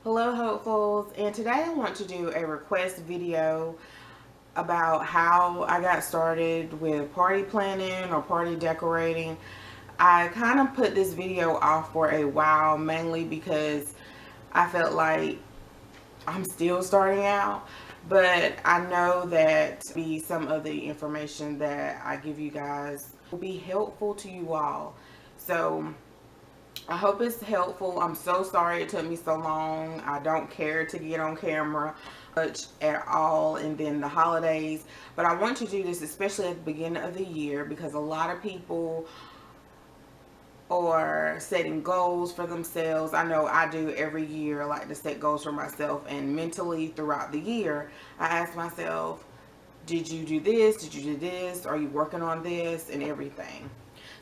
Hello hopefuls, and today I want to do a request video about how I got started with party planning or party decorating. I kind of put this video off for a while, mainly because I felt like I'm still starting out, but I know that some of the information that I give you guys will be helpful to you all. So I hope it's helpful. I'm so sorry it took me so long. I don't care to get on camera much at all, and then the holidays. But I want to do this especially at the beginning of the year because a lot of people are setting goals for themselves. I know I do every year. I like to set goals for myself, and mentally throughout the year I ask myself, did you do this? Did you do this? Are you working on this? And everything.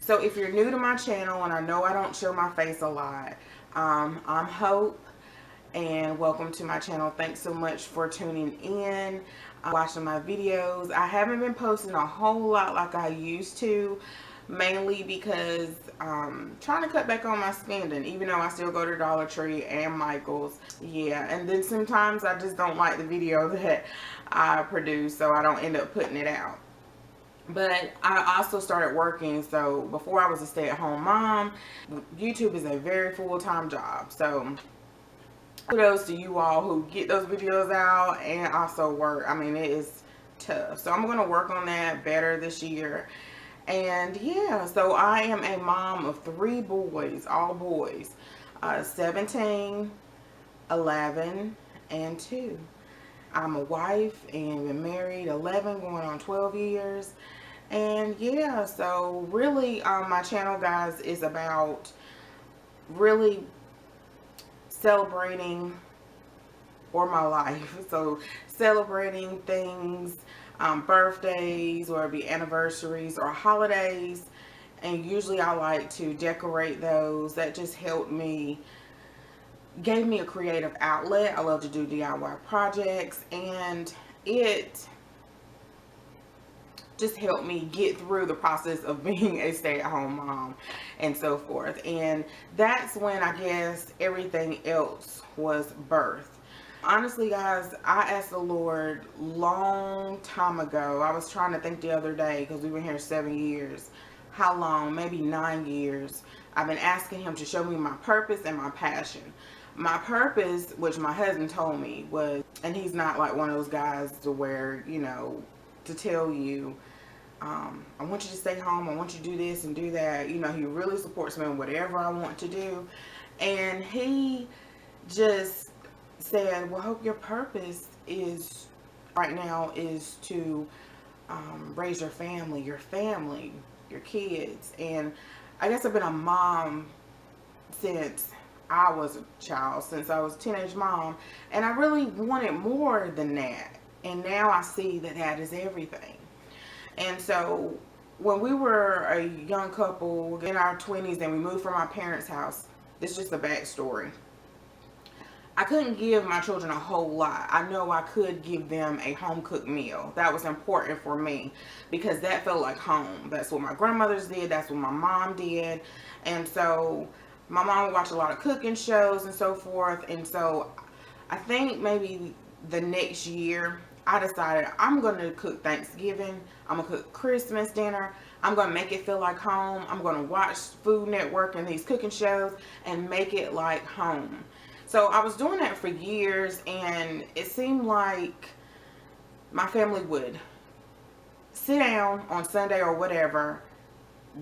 So if you're new to my channel, and I know I don't show my face a lot, I'm Hope, and welcome to my channel. Thanks so much for tuning in, watching my videos. I haven't been posting a whole lot like I used to, mainly because I'm trying to cut back on my spending, even though I still go to Dollar Tree and Michael's. Yeah, and then sometimes I just don't like the video that I produce, so I don't end up putting it out. But I also started working, so before I was a stay-at-home mom, YouTube is a very full-time job. So kudos to you all who get those videos out and also work. I mean, it is tough. So I'm going to work on that better this year. And yeah, so I am a mom of 3 boys, all boys, 17, 11, and 2. I'm a wife and been married 11 going on 12 years. And yeah, so really my channel, guys, is about really celebrating or my life. So celebrating things, birthdays, or it be anniversaries or holidays. And usually I like to decorate those. That just helped me, gave me a creative outlet. I love to do DIY projects, and it just helped me get through the process of being a stay-at-home mom and so forth. And that's when I guess everything else was birthed. Honestly, guys, I asked the Lord long time ago. I was trying to think the other day because we've been here 7 years. How long? Maybe 9 years. I've been asking him to show me my purpose and my passion. My purpose, which my husband told me, was, and he's not like one of those guys to where, you know, to tell you, I want you to stay home, I want you to do this and do that. You know, he really supports me in whatever I want to do. And he just said, well, Hope, your purpose is right now is to raise your family, your kids. And I guess I've been a mom since I was a child, since I was a teenage mom, and I really wanted more than that. And now I see that that is everything. And so when we were a young couple in our 20s and we moved from our parents' house, this is just a backstory. I couldn't give my children a whole lot. I know I could give them a home cooked meal. That was important for me because that felt like home. That's what my grandmothers did. That's what my mom did. And so my mom would watch a lot of cooking shows and so forth. And so I think maybe the next year I decided I'm going to cook Thanksgiving. I'm going to cook Christmas dinner. I'm going to make it feel like home. I'm going to watch Food Network and these cooking shows and make it like home. So I was doing that for years, and it seemed like my family would sit down on Sunday or whatever,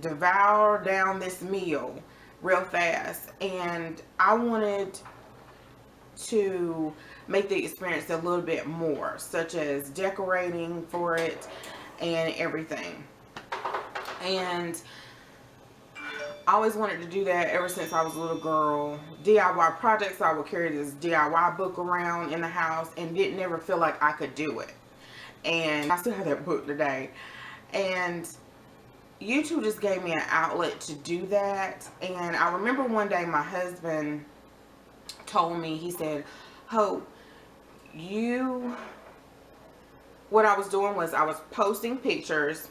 devour down this meal real fast. And I wanted to make the experience a little bit more, such as decorating for it and everything. And I always wanted to do that ever since I was a little girl. DIY projects, I would carry this DIY book around in the house and didn't ever feel like I could do it. And I still have that book today. And YouTube just gave me an outlet to do that. And I remember one day my husband told me, he said, Hope, what I was doing was I was posting pictures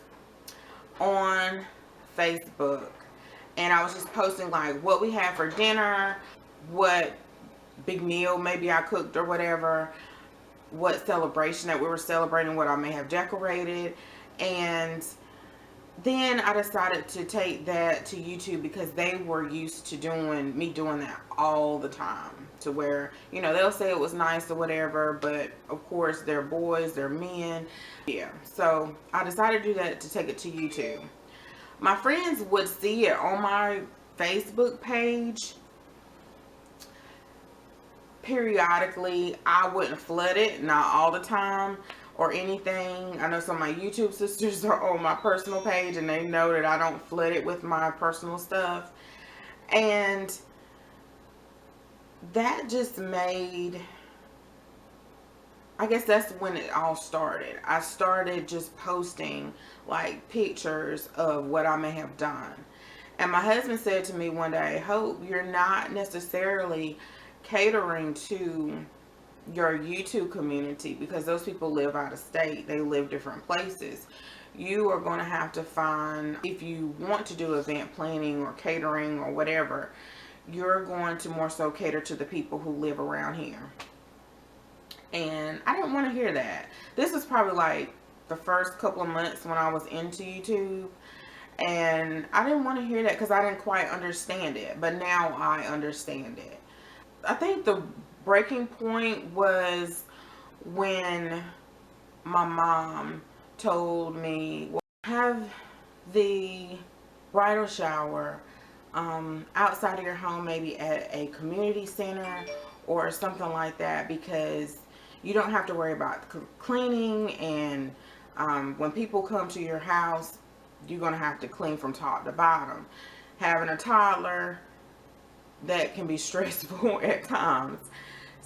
on Facebook, and I was just posting like what we had for dinner, what big meal maybe I cooked or whatever, what celebration that we were celebrating, what I may have decorated. And then I decided to take that to YouTube because they were used to doing that all the time, to where, you know, they'll say it was nice or whatever, but of course they're boys, they're men. Yeah. So I decided to do that, to take it to YouTube. My friends would see it on my Facebook page periodically. I wouldn't flood it, not all the time or anything. I know some of my YouTube sisters are on my personal page and they know that I don't flood it with my personal stuff. And that just made, I guess that's when it all started. I started just posting like pictures of what I may have done. And my husband said to me one day, Hope, you're not necessarily catering to your YouTube community, because those people live out of state, they live different places. You are going to have to find, if you want to do event planning or catering or whatever, you're going to more so cater to the people who live around here. And I didn't want to hear that. This was probably like the first couple of months when I was into YouTube, and I didn't want to hear that because I didn't quite understand it, but now I understand it. I think the breaking point was when my mom told me, well, have the bridal shower outside of your home, maybe at a community center or something like that, because you don't have to worry about cleaning, and when people come to your house, you're going to have to clean from top to bottom. Having a toddler, that can be stressful at times.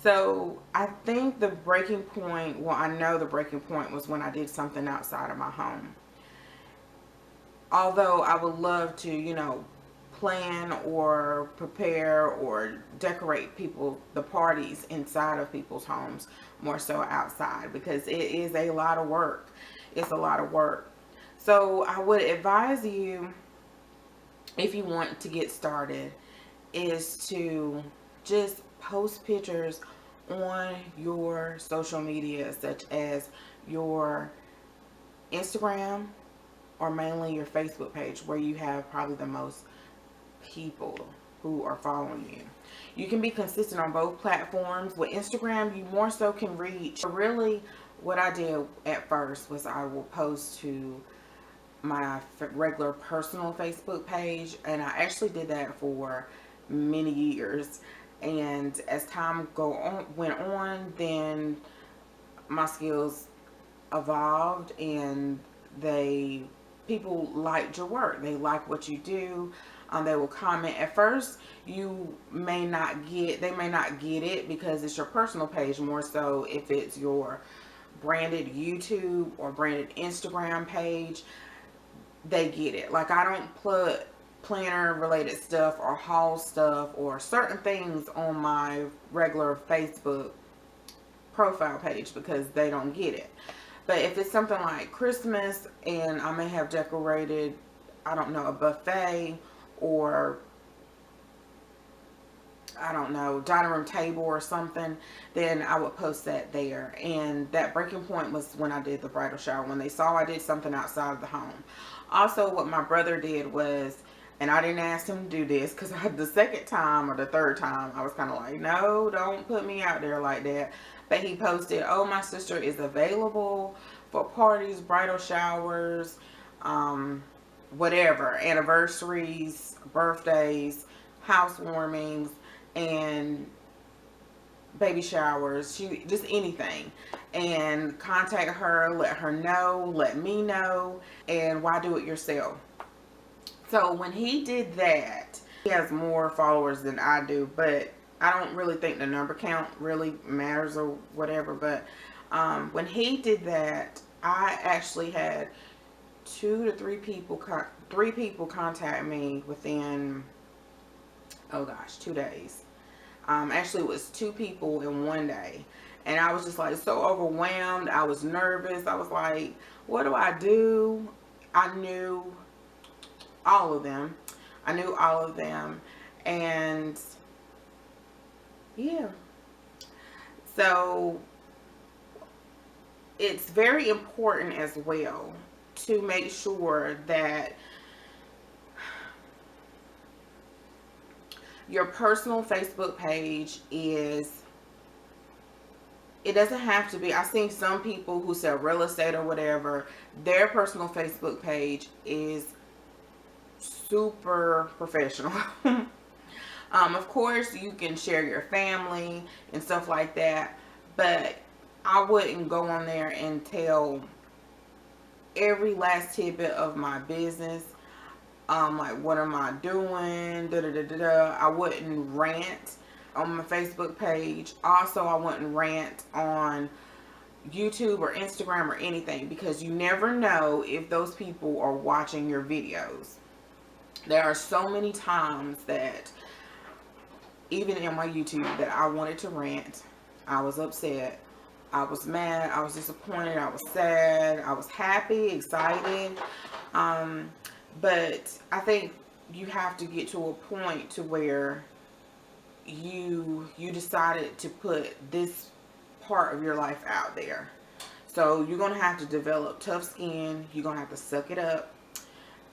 So I think the breaking point, well, I know the breaking point was when I did something outside of my home. Although I would love to, you know, plan or prepare or decorate the parties inside of people's homes, more so outside, because it is a lot of work. It's a lot of work. So I would advise you, if you want to get started, is to just post pictures on your social media, such as your Instagram or mainly your Facebook page, where you have probably the most people who are following you. You can be consistent on both platforms. With Instagram, you more so can reach. Really, what I did at first was I will post to my regular personal Facebook page, and I actually did that for many years. And as time went on, then my skills evolved, and people liked your work. They like what you do. They will comment. At first, they may not get it because it's your personal page, more so if it's your branded YouTube or branded Instagram page, they get it. Like, I don't put planner related stuff or haul stuff or certain things on my regular Facebook profile page because they don't get it. But if it's something like Christmas and I may have decorated, I don't know, a buffet, or I don't know, dining room table or something, then I would post that there. And that breaking point was when I did the bridal shower, when they saw I did something outside of the home. Also, what my brother did was, and I didn't ask him to do this because the second time or the third time, I was kind of like, no, don't put me out there like that. But he posted, oh, my sister is available for parties, bridal showers, whatever, anniversaries, birthdays, housewarmings, and baby showers, just anything. And contact her, let her know, let me know, and why do it yourself? So when he did that, he has more followers than I do, but I don't really think the number count really matters or whatever. But when he did that, I actually had 2 to 3 people, 3 people contact me within, oh gosh, 2 days. Actually, it was 2 people in 1 day. And I was just like so overwhelmed. I was nervous. I was like, what do I do? I knew all of them. And yeah, So it's very important as well to make sure that your personal Facebook page is, it doesn't have to be, I've seen some people who sell real estate or whatever, their personal Facebook page is super professional. Of course, you can share your family and stuff like that, but I wouldn't go on there and tell every last tidbit of my business. Like, what am I doing? Da da da da da. I wouldn't rant on my Facebook page. Also, I wouldn't rant on YouTube or Instagram or anything, because you never know if those people are watching your videos. There are so many times that, even in my YouTube, that I wanted to rant. I was upset. I was mad. I was disappointed. I was sad. I was happy, excited. But I think you have to get to a point to where you decided to put this part of your life out there. So you're going to have to develop tough skin. You're going to have to suck it up.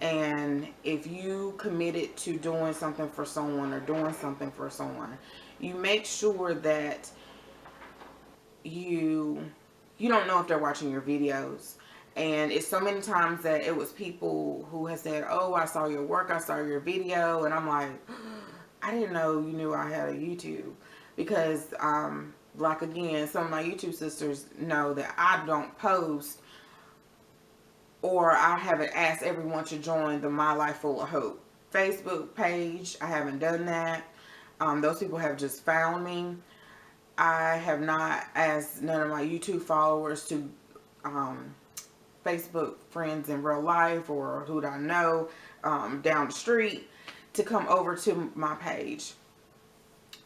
And if you committed to doing something for someone or doing something for someone, you make sure that you don't know if they're watching your videos. And it's so many times that it was people who have said, oh, I saw your work, I saw your video. And I'm like, I didn't know you knew I had a YouTube. Because, like, again, some of my YouTube sisters know that I don't post, or I haven't asked everyone to join the My Life Full of Hope Facebook page. I haven't done that. Those people have just found me. I have not asked none of my YouTube followers to Facebook friends in real life, or who I know down the street, to come over to my page.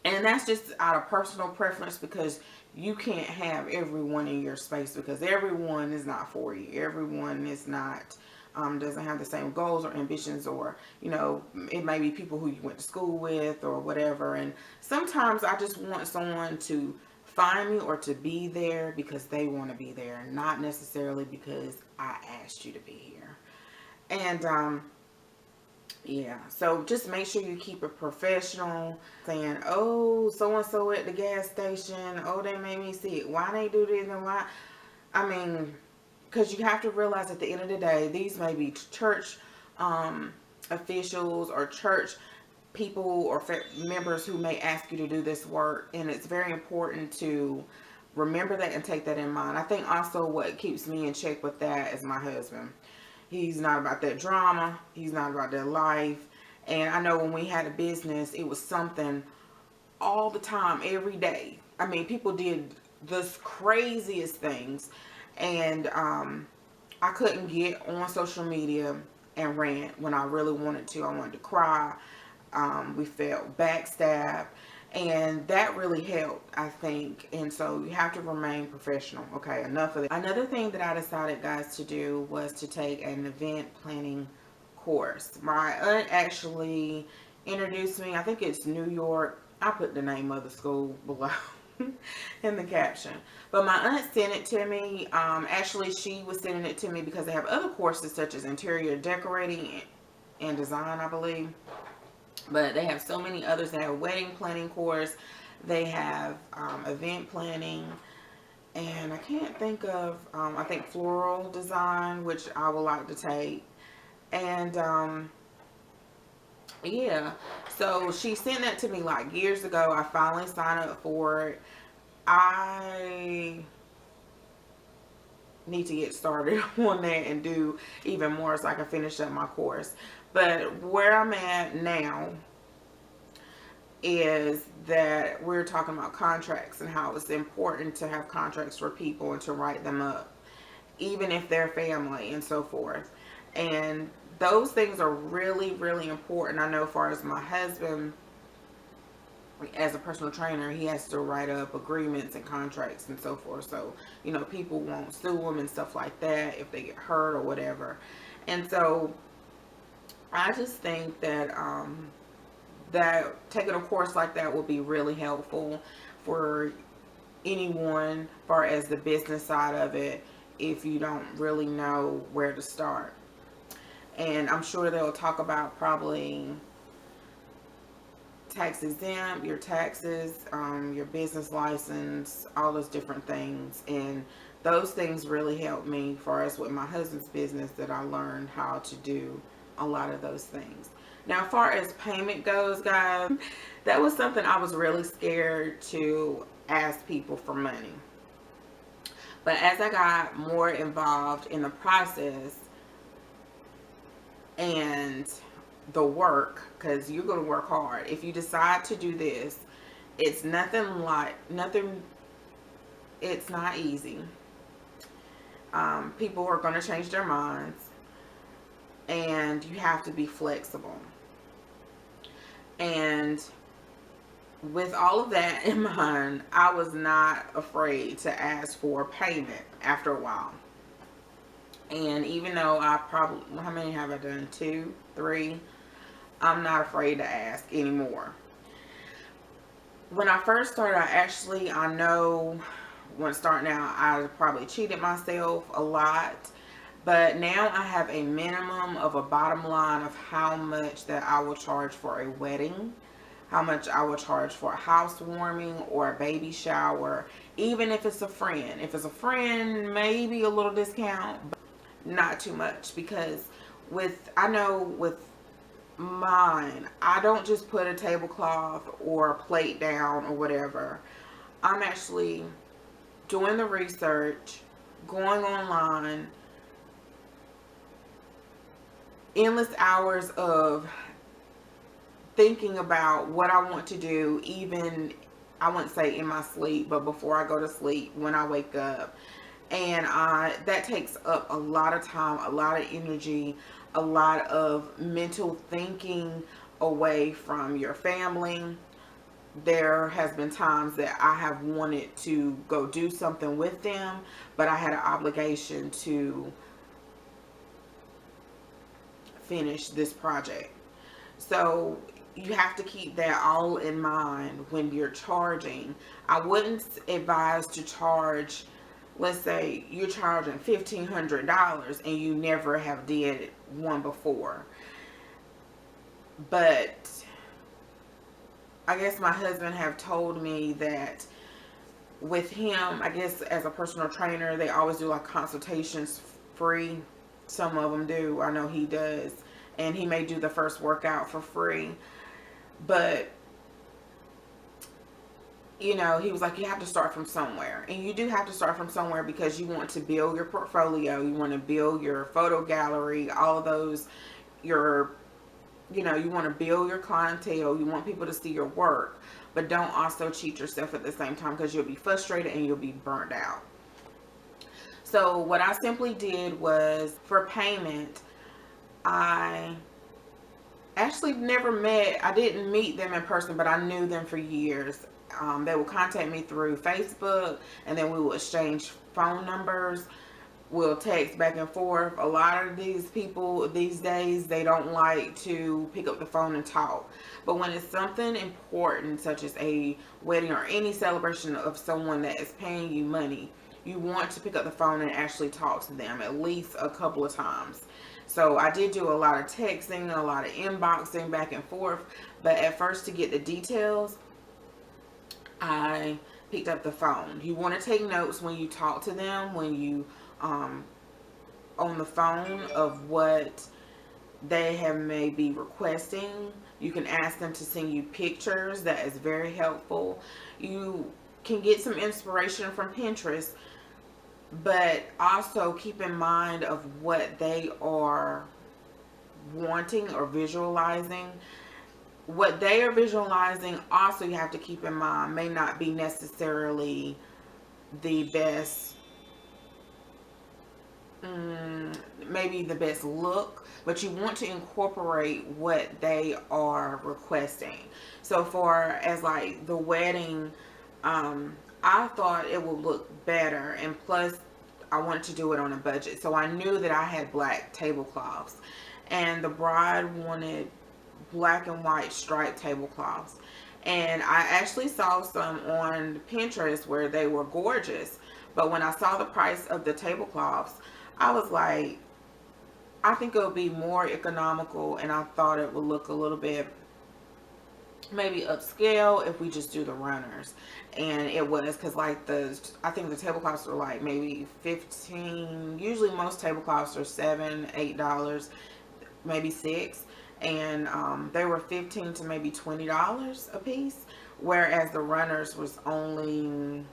And that's just out of personal preference, because you can't have everyone in your space, because everyone is not for you. Everyone is not, doesn't have the same goals or ambitions, or, you know, it may be people who you went to school with or whatever. And sometimes I just want someone to find me or to be there because they want to be there, not necessarily because I asked you to be here. And yeah, so just make sure you keep it professional. Saying, oh, so-and-so at the gas station, oh, they made me sick, why they do this and why? I mean, because you have to realize at the end of the day, these may be church officials or church people or members who may ask you to do this work. And it's very important to remember that and take that in mind. I think also what keeps me in check with that is my husband. He's not about that drama. He's not about that life. And I know when we had a business, it was something all the time, every day. I mean, people did the craziest things. And I couldn't get on social media and rant when I really wanted to. I wanted to cry. We felt backstabbed. And that really helped, I think. And so you have to remain professional. Okay, enough of it. Another thing that I decided, guys, to do was to take an event planning course. My aunt actually introduced me. I think it's New York. I put the name of the school below in the caption. But my aunt sent it to me. Actually, she was sending it to me because they have other courses such as interior decorating and design, I believe. But they have so many others. They have a wedding planning course. They have event planning. And I can't think of, I think floral design, which I would like to take. And yeah, so she sent that to me like years ago. I finally signed up for it. I need to get started on that and do even more so I can finish up my course. But where I'm at now is that we're talking about contracts and how it's important to have contracts for people and to write them up, even if they're family and so forth. And those things are really, really important. I know as far as my husband, as a personal trainer, he has to write up agreements and contracts and so forth. So, you know, people won't sue him and stuff like that if they get hurt or whatever. And so I just think that that taking a course like that will be really helpful for anyone far as the business side of it if you don't really know where to start. And I'm sure they'll talk about probably tax exempt, your taxes, your business license, all those different things. And those things really helped me far as with my husband's business, that I learned how to do a lot of those things. Now, as far as payment goes, guys, that was something I was really scared to ask people for money. But as I got more involved in the process and the work, because you're going to work hard. If you decide to do this, it's nothing, it's not easy. People are going to change their minds, and you have to be flexible. And with all of that in mind, I was not afraid to ask for payment after a while. And even though I probably, how many have I done? 2, 3. I'm not afraid to ask anymore. When I first started, I know when starting out, I probably cheated myself a lot. But now I have a minimum of a bottom line of how much that I will charge for a wedding, how much I will charge for a housewarming or a baby shower, even if it's a friend. If it's a friend, maybe a little discount, but not too much, because I know with mine, I don't just put a tablecloth or a plate down or whatever. I'm actually doing the research, going online, endless hours of thinking about what I want to do, even, I wouldn't say in my sleep, but before I go to sleep, when I wake up. And that takes up a lot of time, a lot of energy, a lot of mental thinking away from your family. There has been times that I have wanted to go do something with them, but I had an obligation to finish this project. So you have to keep that all in mind when you're charging. I wouldn't advise to charge, let's say you're charging $1,500 and you never have did one before. But I guess my husband have told me that with him, I guess as a personal trainer, they always do like consultations free. Some of them do. I know he does. And he may do the first workout for free. But, you know, he was like, you have to start from somewhere. And you do have to start from somewhere, because you want to build your portfolio. You want to build your photo gallery, all of those, you want to build your clientele. You want people to see your work. But don't also cheat yourself at the same time, because you'll be frustrated and you'll be burnt out. So what I simply did was, for payment, I actually I didn't meet them in person, but I knew them for years. They would contact me through Facebook, and then we would exchange phone numbers. We'll text back and forth. A lot of these people these days, they don't like to pick up the phone and talk. But when it's something important, such as a wedding or any celebration of someone that is paying you money, you want to pick up the phone and actually talk to them at least a couple of times. So I did do a lot of texting, a lot of inboxing back and forth. But at first, to get the details, I picked up the phone. You want to take notes when you talk to them, when you on the phone, of what they have maybe requesting. You can ask them to send you pictures. That is very helpful. You can get some inspiration from Pinterest, but also keep in mind of what they are wanting or visualizing. What they are visualizing, also, you have to keep in mind, may not be necessarily the best, maybe the best look, but you want to incorporate what they are requesting. So for as like the wedding, I thought it would look better, and plus I wanted to do it on a budget. So I knew that I had black tablecloths, and the bride wanted black and white striped tablecloths. And I actually saw some on Pinterest where they were gorgeous. But when I saw the price of the tablecloths, I was like, I think it would be more economical, and I thought it would look a little bit maybe upscale if we just do the runners. And it was because like I think the tablecloths are like maybe 15. Usually most tablecloths are $7, $8, maybe $6, and they were 15 to maybe $20 a piece, whereas the runners was only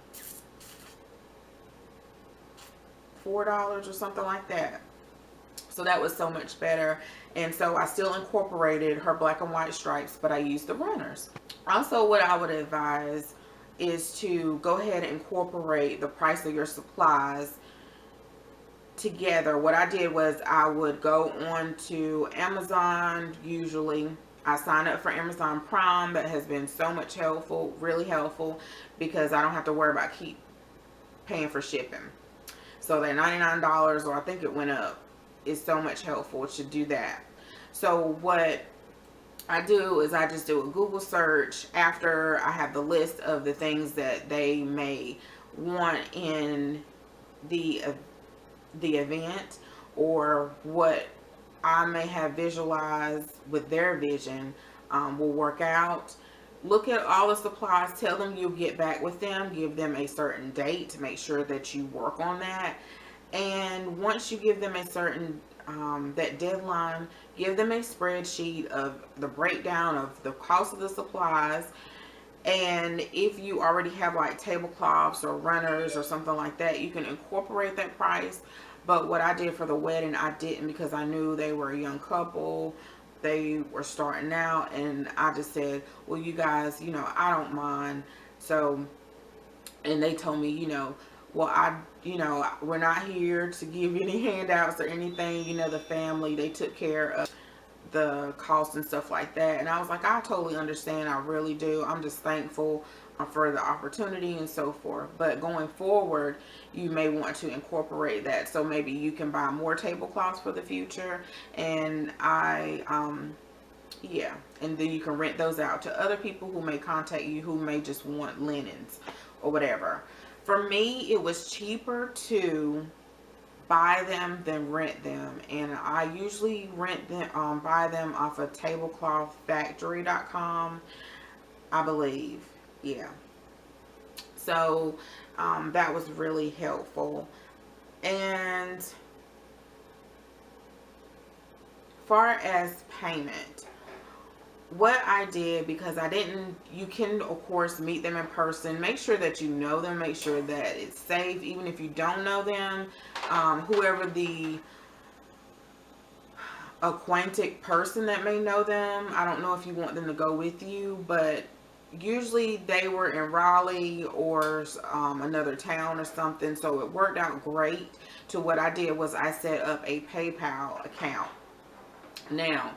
$4 or something like that. So that was so much better. And so I still incorporated her black and white stripes, but I used the runners. Also, what I would advise is to go ahead and incorporate the price of your supplies together. What I did was I would go on to Amazon. Usually I sign up for Amazon Prime. That has been so much helpful, really helpful, because I don't have to worry about keep paying for shipping. So that $99, or I think it went up, is so much helpful to do that. So what I do is I just do a Google search after I have the list of the things that they may want in the event, or what I may have visualized with their vision will work out. Look at all the supplies, tell them you'll get back with them, give them a certain date to make sure that you work on that. And once you give them a certain that deadline, give them a spreadsheet of the breakdown of the cost of the supplies. And if you already have like tablecloths or runners or something like that, you can incorporate that price. But what I did for the wedding, I didn't, because I knew they were a young couple. They were starting out, and I just said, well, you guys, I don't mind. So, and they told me, well, we're not here to give any handouts or anything. The family, they took care of the cost and stuff like that. And I was like, I totally understand. I really do. I'm just thankful for the opportunity and so forth. But going forward, you may want to incorporate that. So maybe you can buy more tablecloths for the future. And yeah. And then you can rent those out to other people who may contact you, who may just want linens or whatever. For me, it was cheaper to buy them than rent them, and I usually rent them, buy them off of tableclothfactory.com, I believe. Yeah. So that was really helpful. And far as payment, what I did, because you can of course meet them in person, make sure that you know them, make sure that it's safe, even if you don't know them. Whoever the acquainted person that may know them, I don't know if you want them to go with you, but usually they were in Raleigh or another town or something, so it worked out great. To what I did was I set up a PayPal account. Now,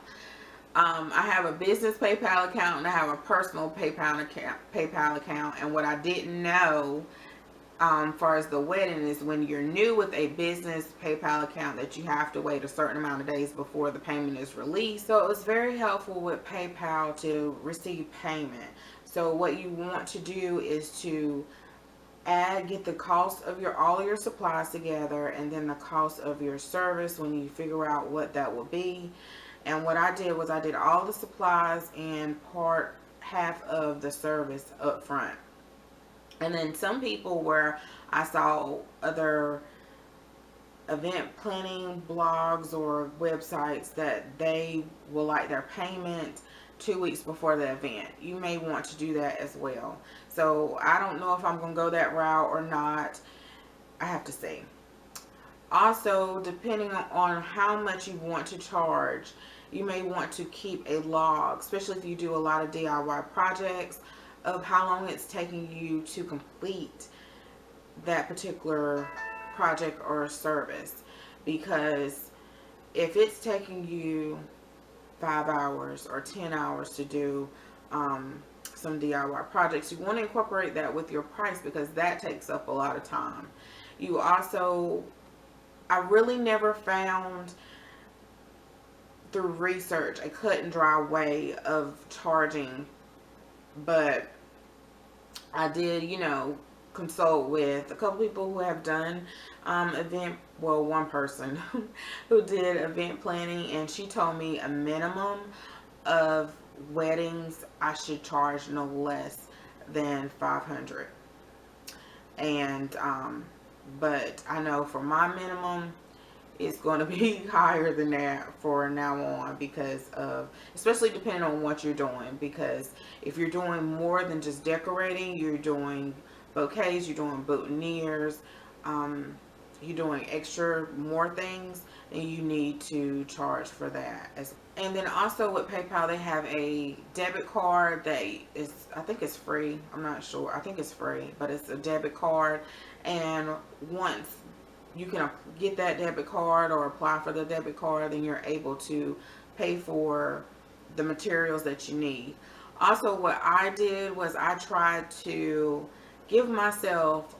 I have a business PayPal account and I have a personal PayPal account. And what I didn't know, far as the wedding, is when you're new with a business PayPal account, that you have to wait a certain amount of days before the payment is released. So it was very helpful with PayPal to receive payment. So what you want to do is to get the cost of all of your supplies together, and then the cost of your service when you figure out what that will be. And what I did was I did all the supplies and half of the service up front. And then some people, where I saw other event planning blogs or websites, that they will like their payment 2 weeks before the event. You may want to do that as well. So I don't know if I'm going to go that route or not. I have to see. Also, depending on how much you want to charge, you may want to keep a log, especially if you do a lot of DIY projects, of how long it's taking you to complete that particular project or service. Because if it's taking you 5 hours or 10 hours to do some DIY projects, you want to incorporate that with your price, because that takes up a lot of time. You also, I really never found through research a cut and dry way of charging But I did, consult with a couple people who have done one person who did event planning, and she told me a minimum of weddings I should charge no less than 500. And but I know for my minimum, it's going to be higher than that for now on, because of, especially depending on what you're doing, because if you're doing more than just decorating, you're doing bouquets, you're doing boutonnieres, you're doing extra more things, and you need to charge for that. And then also with PayPal, they have a debit card that is, I think it's free, I'm not sure, I think it's free, but it's a debit card. And once you can get that debit card or apply for the debit card, then you're able to pay for the materials that you need. Also, what I did was I tried to give myself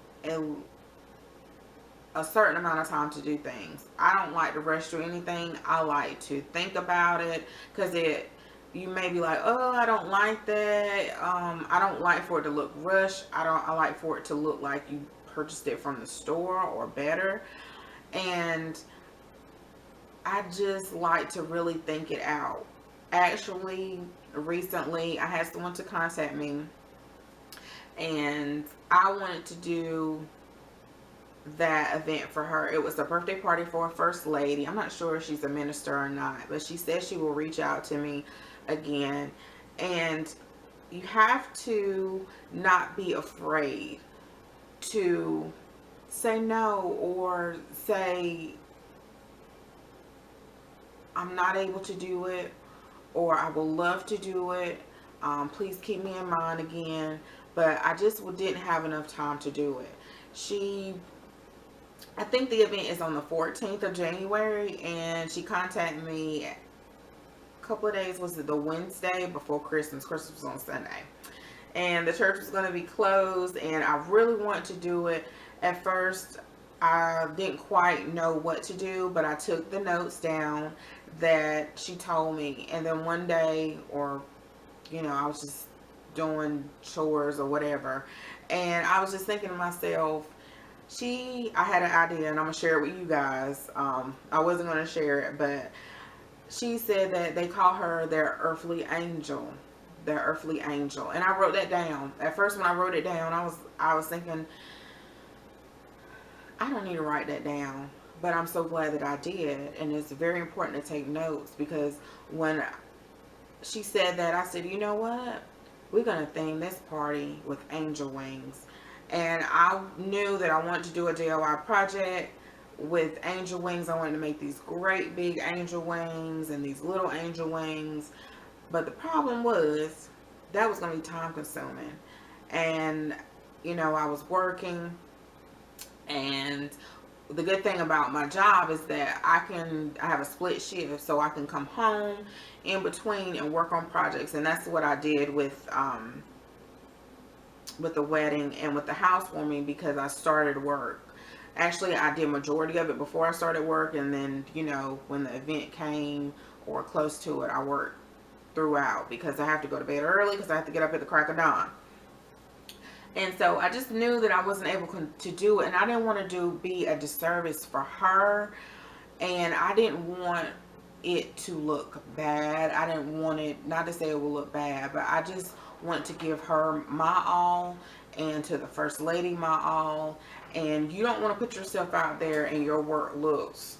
a certain amount of time to do things. I don't like to rush through anything. I like to think about it, because you may be like, oh, I don't like that. I don't like for it to look rushed. I like for it to look like you purchased it from the store or better. And I just like to really think it out. Actually, recently I had someone to contact me, and I wanted to do that event for her. It was a birthday party for a first lady. I'm not sure if she's a minister or not, but she said she will reach out to me again. And you have to not be afraid to say no, or say I'm not able to do it, or I would love to do it. Please keep me in mind again. But I just didn't have enough time to do it. I think the event is on the 14th of January, and she contacted me a couple of days, was it the Wednesday before Christmas? Christmas was on Sunday. And the church was going to be closed, and I really wanted to do it. At first, I didn't quite know what to do, but I took the notes down that she told me. And then one day, or, I was just doing chores or whatever, and I was just thinking to myself, I had an idea, and I'm going to share it with you guys. I wasn't going to share it, but she said that they call her their earthly angel. Their earthly angel. And I wrote that down. At first, when I wrote it down, I was thinking, I don't need to write that down. But I'm so glad that I did. And it's very important to take notes, because when she said that, I said, you know what? We're going to theme this party with angel wings. And I knew that I wanted to do a DIY project with angel wings. I wanted to make these great big angel wings and these little angel wings. But the problem was, that was going to be time consuming. And, I was working. And the good thing about my job is that I have a split shift, so I can come home in between and work on projects. And that's what I did with the wedding and with the housewarming, because I started work. Actually, I did majority of it before I started work, and then, when the event came or close to it, I worked throughout, because I have to go to bed early, because I have to get up at the crack of dawn. And so I just knew that I wasn't able to do it, and I didn't want to be a disservice for her, and I didn't want it to look bad. I didn't want it, not to say it will look bad, but I just want to give her my all, and to the first lady my all. And you don't want to put yourself out there and your work looks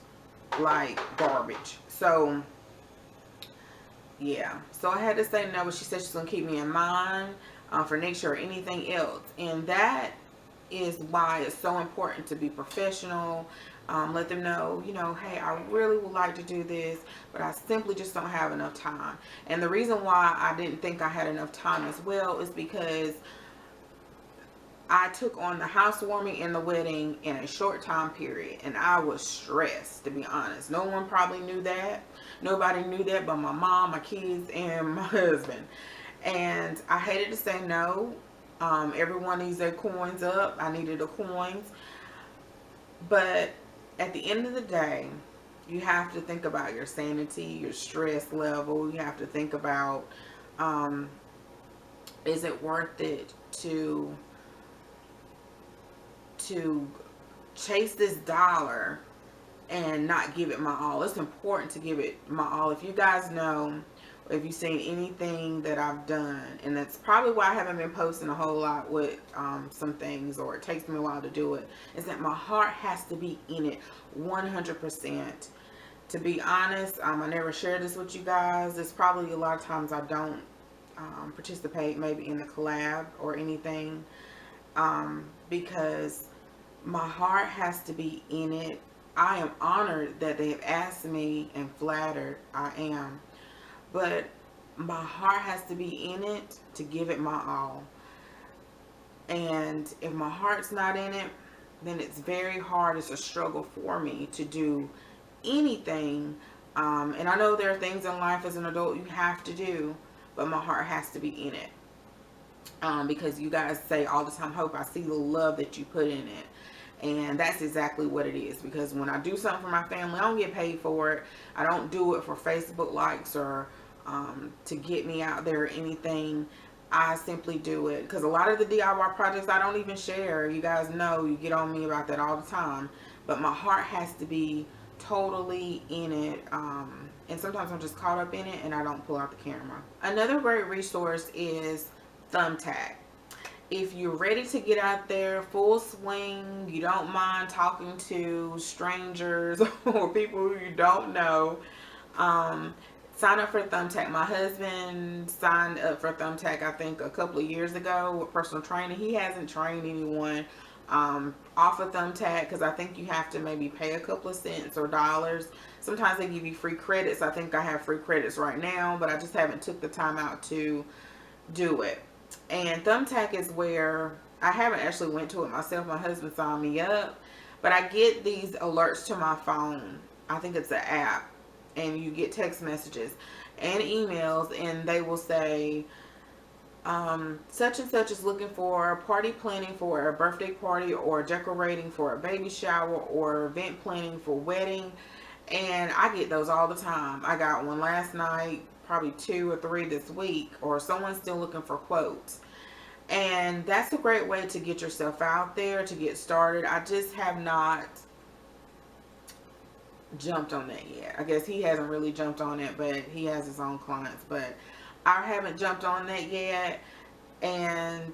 like garbage. So yeah, so I had to say no, but she said she's going to keep me in mind for next year or anything else. And that is why it's so important to be professional. Let them know, hey, I really would like to do this, but I simply just don't have enough time. And the reason why I didn't think I had enough time as well is because I took on the housewarming and the wedding in a short time period, and I was stressed, to be honest. No one probably knew that. Nobody knew that but my mom, my kids, and my husband. And I hated to say no. Everyone needs their coins up. I needed the coins. But at the end of the day, you have to think about your sanity, your stress level. You have to think about is it worth it to chase this dollar and not give it my all? It's important to give it my all. If you guys know, or if you've seen anything that I've done, and that's probably why I haven't been posting a whole lot with some things, or it takes me a while to do it, is that my heart has to be in it 100%. To be honest, I never share this with you guys. There's probably a lot of times I don't participate maybe in the collab or anything, because my heart has to be in it. I am honored that they have asked me, and flattered I am, but my heart has to be in it to give it my all. And if my heart's not in it, then it's very hard. It's a struggle for me to do anything. And I know there are things in life as an adult you have to do, but my heart has to be in it. Because you guys say all the time, Hope, I see the love that you put in it. And that's exactly what it is. Because when I do something for my family, I don't get paid for it. I don't do it for Facebook likes or to get me out there or anything. I simply do it because a lot of the DIY projects I don't even share. You guys know, you get on me about that all the time. But my heart has to be totally in it. And sometimes I'm just caught up in it and I don't pull out the camera. Another great resource is Thumbtack. If you're ready to get out there full swing, you don't mind talking to strangers or people who you don't know, sign up for Thumbtack. My husband signed up for Thumbtack, I think, a couple of years ago with personal training. He hasn't trained anyone off of Thumbtack because I think you have to maybe pay a couple of cents or dollars. Sometimes they give you free credits. I think I have free credits right now, but I just haven't took the time out to do it. And Thumbtack is where I haven't actually went to it myself. My husband signed me up, but I get these alerts to my phone. I think it's an app, and you get text messages and emails, and they will say such and such is looking for party planning for a birthday party, or decorating for a baby shower, or event planning for wedding. And I get those all the time. I got one last night, probably 2 or 3 this week, or someone's still looking for quotes. And that's a great way to get yourself out there, to get started. I just have not jumped on that yet. I guess he hasn't really jumped on it, but he has his own clients. But I haven't jumped on that yet, and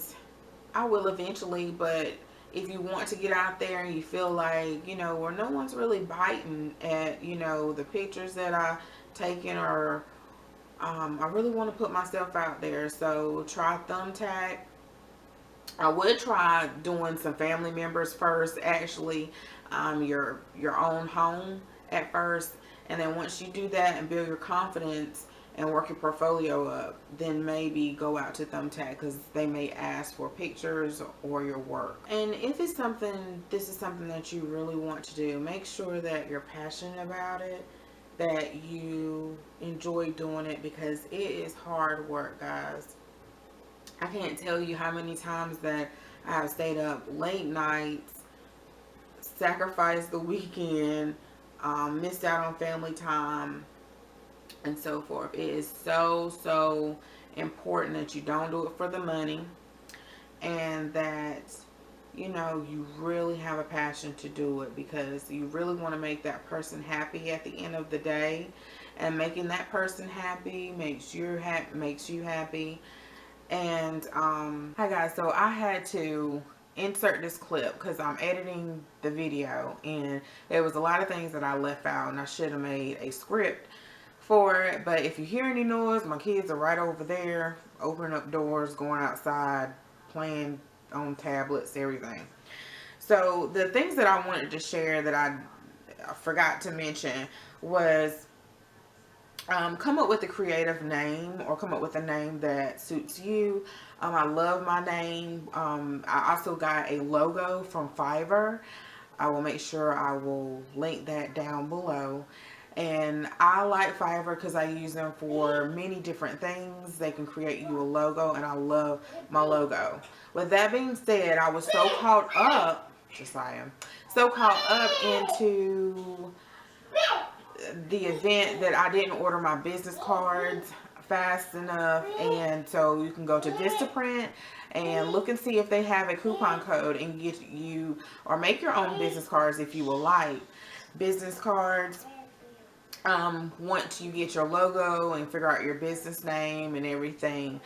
I will eventually. But if you want to get out there and you feel like, where no one's really biting at, the pictures that I taken, or I really want to put myself out there, so try Thumbtack. I would try doing some family members first, actually, your own home at first, and then once you do that and build your confidence and work your portfolio up, then maybe go out to Thumbtack, because they may ask for pictures or your work. And if this is something that you really want to do, make sure that you're passionate about it, that you enjoy doing it, because it is hard work, guys. I can't tell you how many times that I have stayed up late nights, sacrificed the weekend, missed out on family time, and so forth. It is so important that you don't do it for the money, and that you really have a passion to do it, because you really want to make that person happy at the end of the day, and making that person happy makes you happy. And hi guys, so I had to insert this clip because I'm editing the video, and there was a lot of things that I left out, and I should have made a script for it. But if you hear any noise, my kids are right over there opening up doors, going outside, playing on tablets, everything. So the things that I wanted to share that I forgot to mention was come up with a creative name, or come up with a name that suits you. I love my name. I also got a logo from Fiverr. I will make sure I will link that down below. And I like Fiverr because I use them for many different things. They can create you a logo, and I love my logo. With that being said, I was so caught up, so caught up into the event that I didn't order my business cards fast enough, and so you can go to Vistaprint and look and see if they have a coupon code and get you, or make your own business cards if you would like. Business cards, once you get your logo and figure out your business name and everything,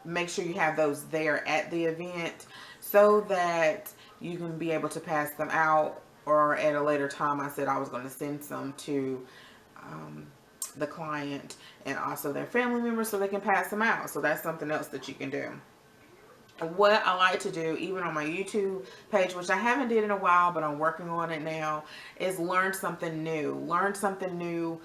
make sure you have those there at the event so that you can be able to pass them out, or at a later time. I said I was going to send some to the client and also their family members so they can pass them out. So that's something else that you can do. What I like to do, even on my YouTube page, which I haven't did in a while, but I'm working on it now, is learn something new. Learn something new,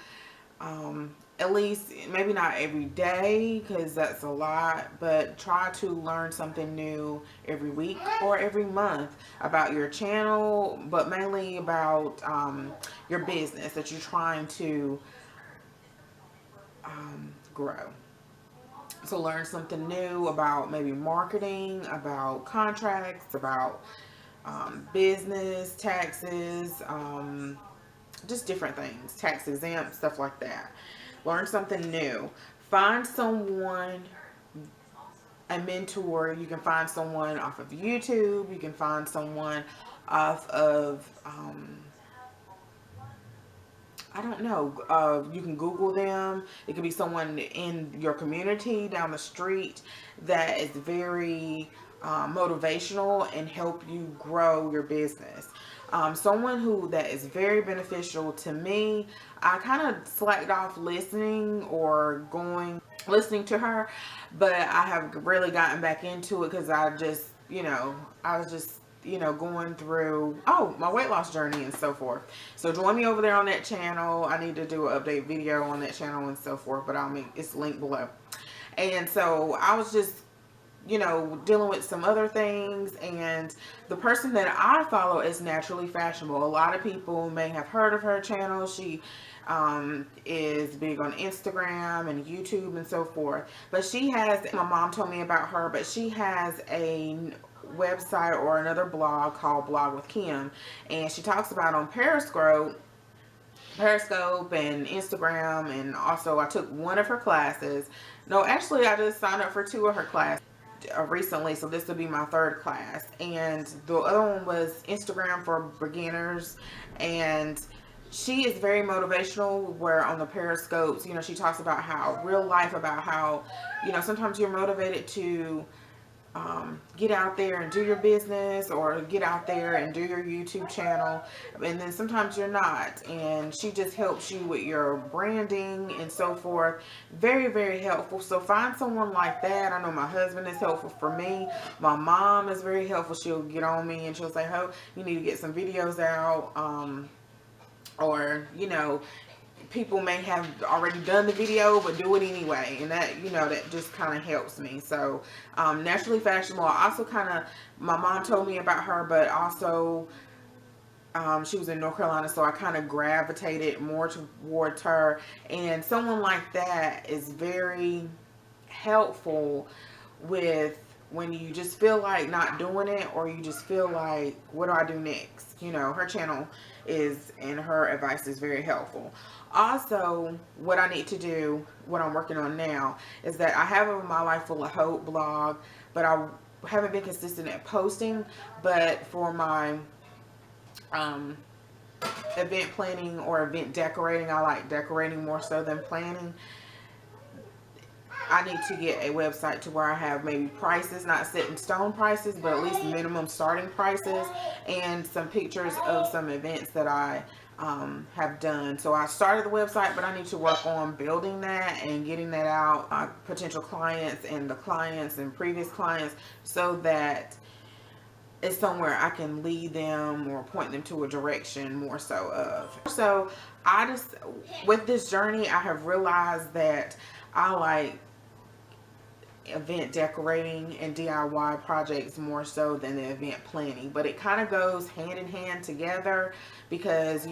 at least, maybe not every day, because that's a lot, but try to learn something new every week or every month about your channel, but mainly about your business that you're trying to grow. So learn something new about maybe marketing, about contracts, about business, taxes, just different things, tax exempt, stuff like that. Learn something new. Find someone, a mentor. You can find someone off of YouTube. You can find someone off of I don't know. You can Google them. It could be someone in your community down the street that is very motivational and help you grow your business. Someone that is very beneficial to me. I kind of slacked off listening to her, but I have really gotten back into it because I was just going through, my weight loss journey and so forth. So join me over there on that channel. I need to do an update video on that channel and so forth, but it's linked below. And so I was just, dealing with some other things, and the person that I follow is Naturally Fashionable. A lot of people may have heard of her channel. She is big on Instagram and YouTube and so forth. But my mom told me about her, but she has a website or another blog called Blog with Kim, and she talks about on Periscope and Instagram, and also I took one of her classes. No, actually I just signed up for 2 of her classes recently, so this will be my 3rd class, and the other one was Instagram for beginners, and she is very motivational, where on the Periscopes, she talks about how real life, about how, sometimes you're motivated to get out there and do your business, or get out there and do your YouTube channel, and then sometimes you're not, and she just helps you with your branding and so forth. Very, very helpful. So find someone like that. I know my husband is helpful for me. My mom is very helpful. She'll get on me and she'll say, "Oh, you need to get some videos out," or people may have already done the video, but do it anyway, and that that just kind of helps me. So Naturally Fashionable, also my mom told me about her, but also she was in North Carolina, so I kind of gravitated more towards her. And someone like that is very helpful with when you just feel like not doing it, or you just feel like, what do I do next? Her channel and her advice is very helpful. Also, what I need to do, what I'm working on now, is that I have a My Life Full of Hope blog, but I haven't been consistent at posting. But for my event planning or event decorating, I like decorating more so than planning. I need to get a website to where I have maybe prices, not set in stone prices, but at least minimum starting prices, and some pictures of some events that I have done. So I started the website, but I need to work on building that and getting that out, potential clients and the clients and previous clients, so that it's somewhere I can lead them or point them to a direction more so of. So with this journey, I have realized that I like event decorating and DIY projects more so than the event planning, but it kind of goes hand in hand together, because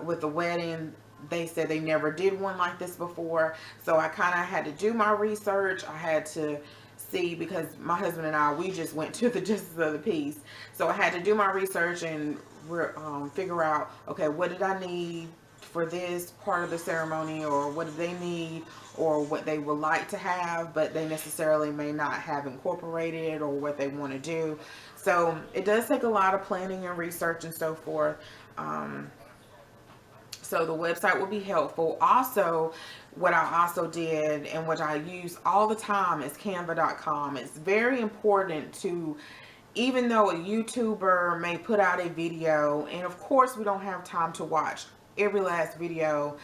with the wedding, they said they never did one like this before, so I kind of had to do my research. I had to see, because my husband and we just went to the Justice of the Peace, so I had to do my research and figure out, okay, what did I need for this part of the ceremony, or what do they need, or what they would like to have, but they necessarily may not have incorporated, or what they want to do. So it does take a lot of planning and research and so forth. So the website will be helpful. Also, what I also did and what I use all the time is Canva.com. It's very important to, even though a YouTuber may put out a video, and of course we don't have time to watch every last video,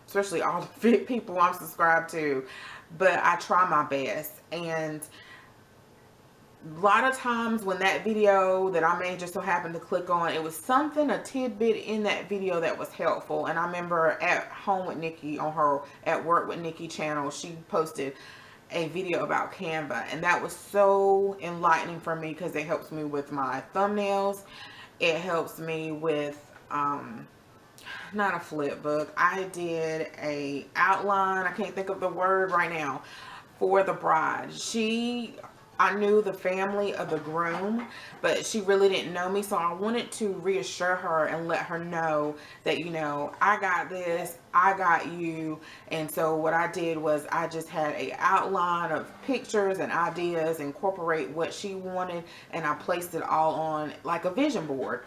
especially all the people I'm subscribed to, but I try my best. And a lot of times when that video that I may just so happen to click on, it was something, a tidbit in that video that was helpful. And I remember at Home with Nikki, on her At Work with Nikki channel, she posted a video about Canva, and that was so enlightening for me because it helps me with my thumbnails. It helps me with not a flip book. I did a outline, I can't think of the word right now, for the bride. I knew the family of the groom, but she really didn't know me. So I wanted to reassure her and let her know that, you know, I got this, I got you. And so what I did was I just had a outline of pictures and ideas, incorporate what she wanted, and I placed it all on like a vision board.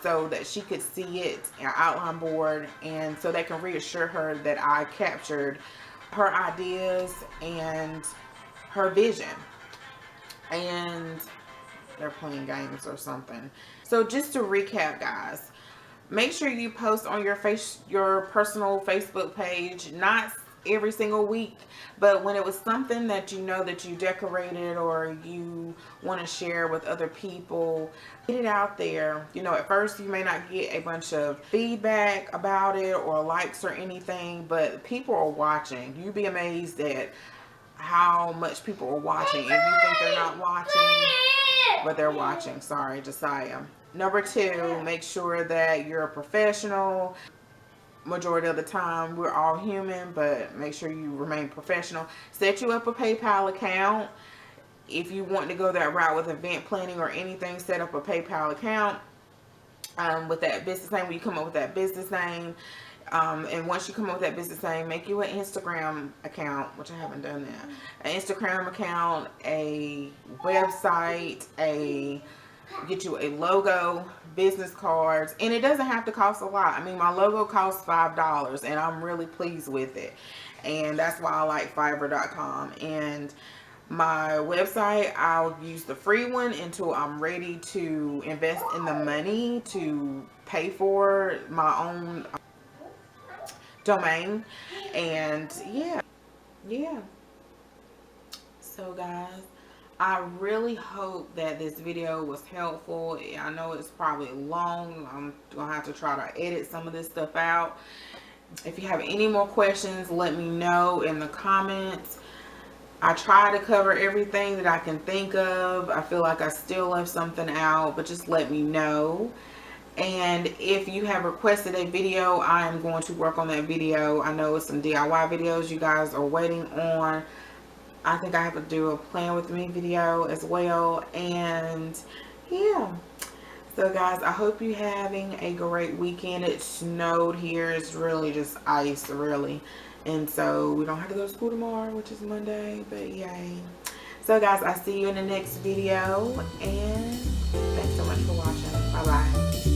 So that she could see it, an outline board, and so they can reassure her that I captured her ideas and her vision. And they're playing games or something. So just to recap, guys, make sure you post on your personal Facebook page, not every single week, but when it was something that you know that you decorated or you want to share with other people, get it out there. You know, at first you may not get a bunch of feedback about it or likes or anything, but people are watching. You'd be amazed at how much people are watching. If you think they're not watching, but they're watching. Sorry, Josiah. Number 2, make sure that you're a professional. Majority of the time, we're all human, but make sure you remain professional. Set you up a PayPal account. If you want to go that route with event planning or anything, set up a PayPal account with that business name. When you come up with that business name, and once you come up with that business name, make you an Instagram account, which I haven't done that. An Instagram account, a website, get you a logo, business cards, and it doesn't have to cost a lot. I mean, my logo costs $5 and I'm really pleased with it, and that's why I like Fiverr.com. And my website, I'll use the free one until I'm ready to invest in the money to pay for my own domain. And yeah. So guys, I really hope that this video was helpful. I know it's probably long. I'm gonna have to try to edit some of this stuff out. If you have any more questions, let me know in the comments. I try to cover everything that I can think of. I feel like I still left something out, but just let me know. And if you have requested a video, I am going to work on that video. I know it's some DIY videos you guys are waiting on. I think I have to do a plan with me video as well. And yeah. So guys, I hope you're having a great weekend. It snowed here. It's really just ice, really. And so we don't have to go to school tomorrow, which is Monday, but yay. So guys, I'll see you in the next video. And thanks so much for watching. Bye-bye.